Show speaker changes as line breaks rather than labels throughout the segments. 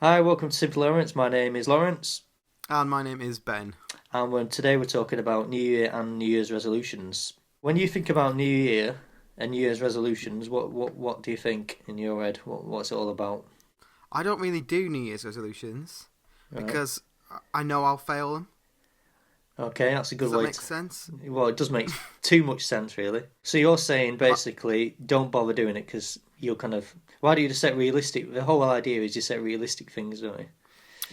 Hi, welcome to Simple Lawrence. My name is Lawrence,
And my name is Ben.
and today we're talking about New Year and New Year's resolutions. When you think about New Year and New Year's resolutions, what do you think in your head? What's it all about?
I don't really do New Year's resolutions
Right.
because I know I'll fail them.
Okay, that's a
Does
good
that
way
make
to.
sense?
Well, it does make too much sense, really. So you're saying
But,
basically don't bother doing it because you'll kind of. Why do you just set realistic? The whole idea is you set realistic things, don't you?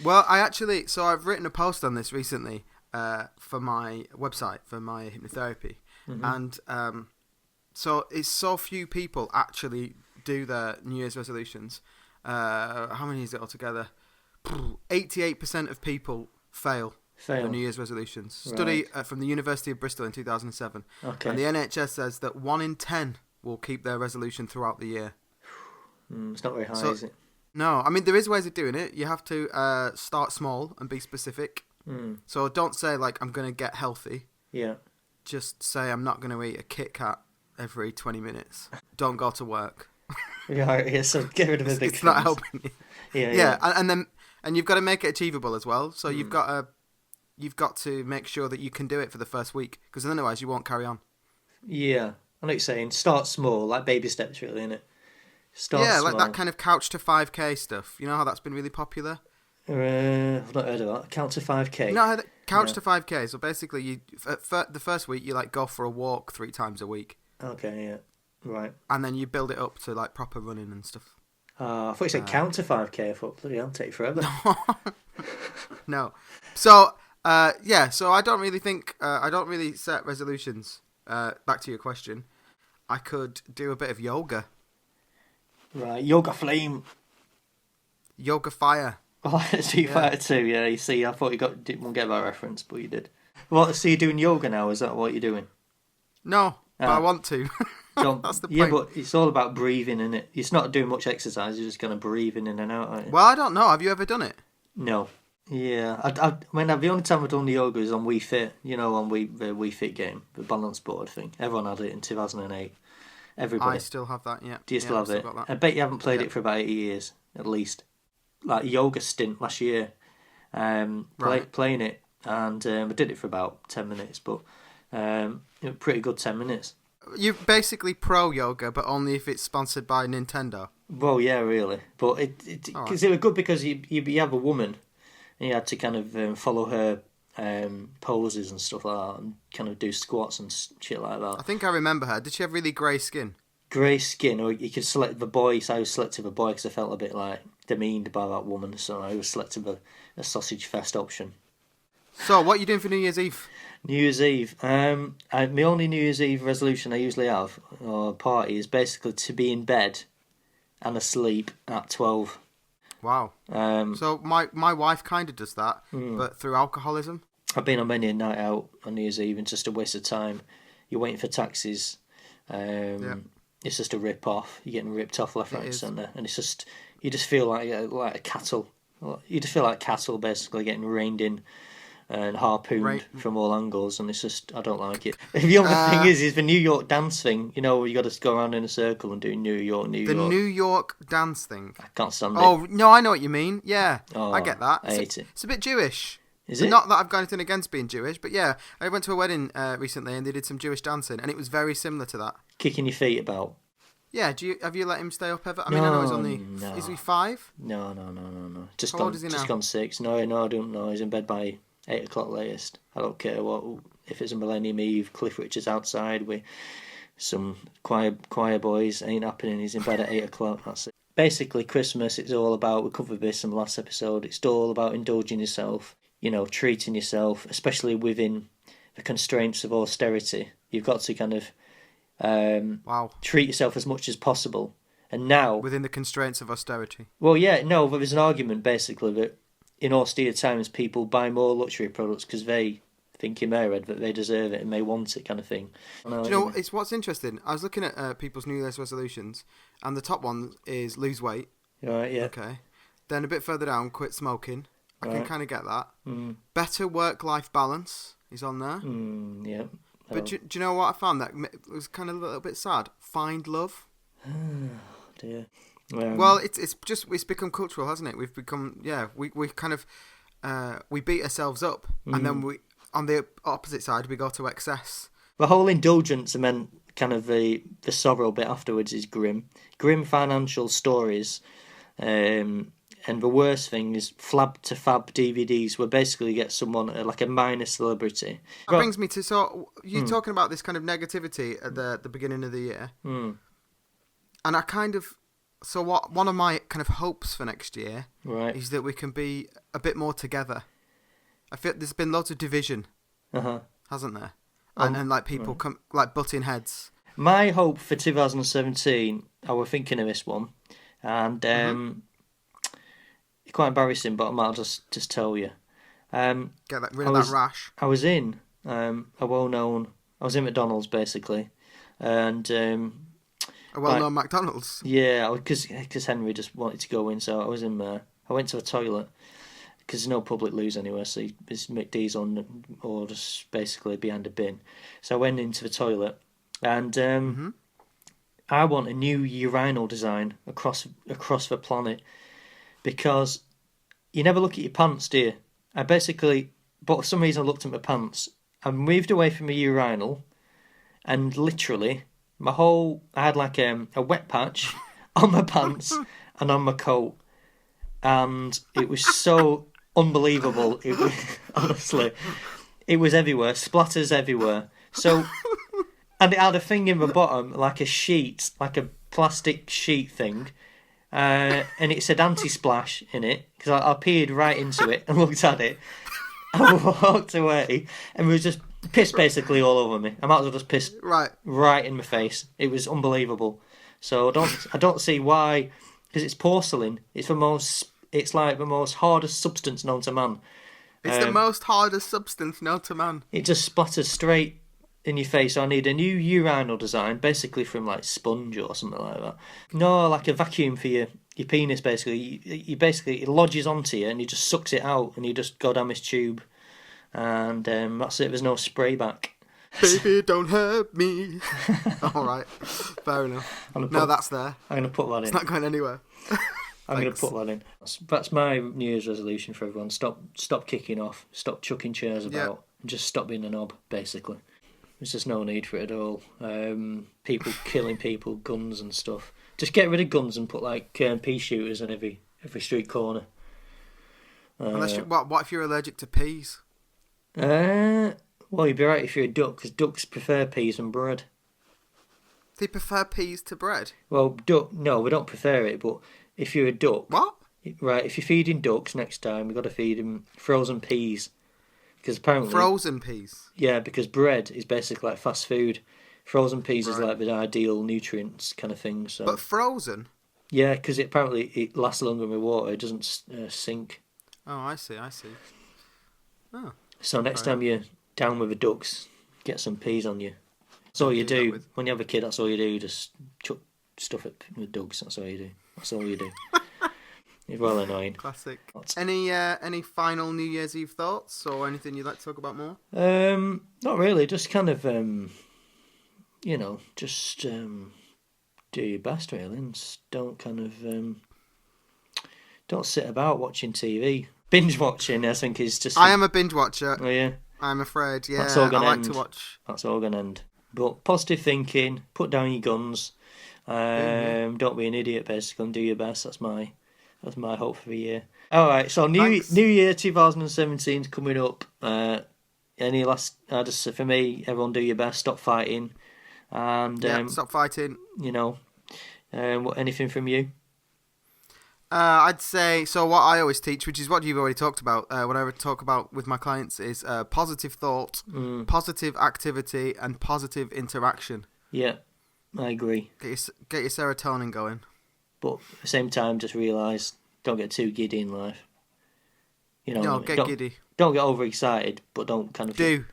well, I've written a post on this recently for my website, for my hypnotherapy.
Hmm.
And so it's so few people actually do their New Year's resolutions. How many is it altogether? 88% of people fail their
Fail.
New Year's resolutions. Study
Right.
from the University of Bristol in 2007. And
Okay.
the NHS says that 1 in 10 will keep their resolution throughout the year.
It's not very high,
So,
is it?
no, I mean, there is ways of doing it. You have to start small and be specific.
Mm.
So don't say, like, I'm going to get healthy.
Yeah.
Just say, I'm not going to eat a Kit Kat every 20 minutes. Don't go to work.
Yeah, yeah, so get rid of the big
It's not
things.
helping you.
Yeah, yeah.
Yeah, and you've got to make it achievable as well. So
Mm.
you've got to make sure that you can do it for the first week, because otherwise you won't carry on.
Yeah. I know what you're saying. Start small, like baby steps, really, innit? Start
Yeah, like that
small.
kind of couch to 5K stuff. You know how that's been really popular?
I've not heard of that. Count to 5K.
No, couch
No.
to 5K. So basically, the first week you like go for a walk 3 times a week,
Okay, yeah. Right.
and then you build it up to like proper running and stuff.
I thought you said
Uh,
count to 5K. I thought, bloody hell, take forever.
no, so yeah, so I don't really set resolutions. Back to your question, I could do a bit of
Right. Yoga Flame.
yoga fire.
Oh, Street
Yeah,
Fighter 2, yeah, you see, I thought didn't get that reference, but you did. What, so you're doing yoga now? Is that what you're doing?
no, but I
Ah,
want to.
so,
That's the
yeah,
point.
but it's all about breathing, isn't it? It's not doing much exercise, you're just going to breathe in and out, aren't you?
Well, I don't know. Have you ever done it?
No. Yeah, I mean, the only time I've done the yoga is on Wii Fit, on the Wii Fit game, the balance board thing. Everyone had it in 2008.
I
Everybody.
still have that. Yeah,
Do you still
yeah, I've
have
still
it?
got that.
I bet you haven't played
Yeah,
it for about 80 years, at least. Like, yoga stint last year,
right.
playing it, and I did it for about 10 minutes, but pretty good 10 minutes.
You're basically pro yoga, but only if it's sponsored by Nintendo.
Well, yeah, really. But
All right.
cause it was good because you have a woman and you had to kind of follow her poses and stuff like that, and kind of do squats and shit like that.
I think I remember her. Did she have really grey skin?
Grey skin, or you could select the boy. So I was selective a boy because I felt a bit like demeaned by that woman, so I was selective a sausage fest option.
So, what are you doing for New Year's Eve?
New Year's Eve. My only New Year's Eve resolution I usually have or party is basically to be in bed and asleep at 12.
Wow.
Um,
So, my wife kind of does that,
mm,
but through alcoholism.
I've been on many a night out on New Year's Eve and it's just a waste of time. You're waiting for taxis.
Yeah,
It's just a rip off. You're getting ripped off left,
it
right, and
is.
centre, and it's just you just feel like a cattle. You just feel like cattle basically getting reined in and harpooned
Right.
from all angles, and it's just I don't like it. The other thing
Uh,
is the New York dance thing. Where you got to go around in a circle and do New York, New
the New
York.
York dance thing.
I can't stand it.
Oh, no, I know what you mean. Yeah, I
Oh,
get that.
I hate it.
It's a bit Jewish.
Is
And
it?
not that I've got anything against being Jewish, but yeah, I went to a wedding recently and they did some Jewish dancing, and it was very similar to that.
Kicking your feet about?
Yeah, have you let him stay up ever? I mean, I know he's
No,
only is he
no,
5?
no, no, no, no, no.
How old is he
Just
now?
gone 6. No, no, I don't know. He's in bed by 8 o'clock latest. I don't care what if it's a Millennium Eve. Cliff Richard's outside with some choir boys. Ain't happening. He's in bed at 8 o'clock. That's it. Basically, Christmas. It's all about. We covered this in the last episode. It's all about indulging yourself. Treating yourself, especially within the constraints of austerity. You've got to kind of
Wow.
treat yourself as much as possible. And now,
Within the constraints of austerity.
well, yeah, no, but there's an argument basically that in austere times people buy more luxury products because they think in their head that they deserve it and they want it, kind of thing. I know
Do
what
you
you
know
mean.
it's what's interesting? I was looking at people's New Year's resolutions, and the top one is lose weight.
Right, yeah,
Okay. Then a bit further down, quit smoking. I can
right.
kind of get that.
Mm,
Better work-life balance is on there.
yeah.
But do you know what I found that was kind of a little bit sad? Find love.
Oh, dear.
Well, it's become cultural, hasn't it? We've become we kind of we beat ourselves up, and then we on the opposite side we go to excess.
The whole indulgence and then kind of the sorrow bit afterwards is grim. Grim financial stories. And the worst thing is flab to fab DVDs where basically you get someone like a minor celebrity.
That brings me to, so you're talking about this kind of negativity at the beginning of the year. And I kind of, so one of my kind of hopes for next year is that we can be a bit more together. I feel there's been loads of division, hasn't there? And like people come like butting heads.
My hope for 2017, I was thinking of this one, and it's quite embarrassing, but I might just tell you.
Get rid of that rash.
I was in a well-known. I was in McDonald's basically, and
a well-known McDonald's.
Yeah, because Henry just wanted to go in, so I was in there. I went to the toilet because there's no public loos anywhere, so it's McD's on or just basically behind a bin. So I went into the toilet, and I want a new urinal design across the planet. Because you never look at your pants, do you? But for some reason I looked at my pants. I moved away from the urinal, and literally, I had like a wet patch on my pants and on my coat. And it was so unbelievable. Honestly, it was everywhere, splatters everywhere. So, and it had a thing in the bottom, like a sheet, like a plastic sheet thing. And it said anti-splash in it because I peered right into it and looked at it and walked away, and it was just piss basically all over me. I might as well just piss right in my face. It was unbelievable. So I don't see why, because it's porcelain. It's like the most hardest substance known to man.
It's the most hardest substance known to man.
It just splatters straight in your face. So I need a new urinal design, basically from like sponge or something like that. No, like a vacuum for your penis. Basically, you basically it lodges onto you and he just sucks it out, and you just go down this tube, and that's it. There's no spray back.
Baby, don't hurt me. All right, fair enough. That's there.
I'm gonna put that in.
It's not going anywhere.
I'm going to put that in. That's my New Year's resolution for everyone. Stop kicking off. Stop chucking chairs about. And just stop being a knob, basically. There's just no need for it at all. People killing people, guns and stuff. Just get rid of guns and put like pea shooters in every street corner.
What if you're allergic to peas?
Well, you'd be right if you're a duck, because ducks prefer peas and bread.
They prefer peas to bread?
Well, no, we don't prefer it, but if you're a duck...
What?
Right, if you're feeding ducks next time, you've got to feed them frozen peas. Because apparently...
Frozen peas?
Yeah, because bread is basically like fast food. Frozen peas is like the ideal nutrients kind of thing. So.
But frozen?
Yeah, because apparently it lasts longer with water. It doesn't sink.
Oh, I see. Oh.
So next time you're down with the ducks, get some peas on you. That's all you do. When you have a kid, that's all you do. You just chuck stuff at the ducks. That's all you do. You're well annoying.
Classic. Any final New Year's Eve thoughts or anything you'd like to talk about more?
Not really. Just kind of, just do your best really, and don't kind of don't sit about watching TV. Binge watching, I think, is just.
I am a binge watcher.
Oh yeah.
I'm afraid. Yeah.
That's all gonna end.
To watch.
That's all gonna end. But positive thinking. Put down your guns. Don't be an idiot. Basically, and do your best. That's my hope for the year. All right. So New Year 2017 is coming up. Any last? Just for me, everyone do your best. Stop fighting. And
stop fighting.
Anything from you?
I'd say, so what I always teach, which is what you've already talked about, what I talk about with my clients is positive thought, positive activity, and positive interaction.
Yeah, I agree.
Get your serotonin going.
But at the same time, just realise, don't get too giddy in life.
Giddy.
Don't get overexcited, but don't kind of...
Do.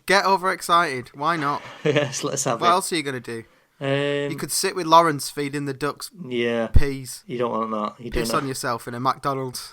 Get overexcited. Why not?
Yes, let's have
What else are you going to do?
You
could sit with Lawrence feeding the ducks
peas.
You
don't want that.
Piss on yourself in a McDonald's.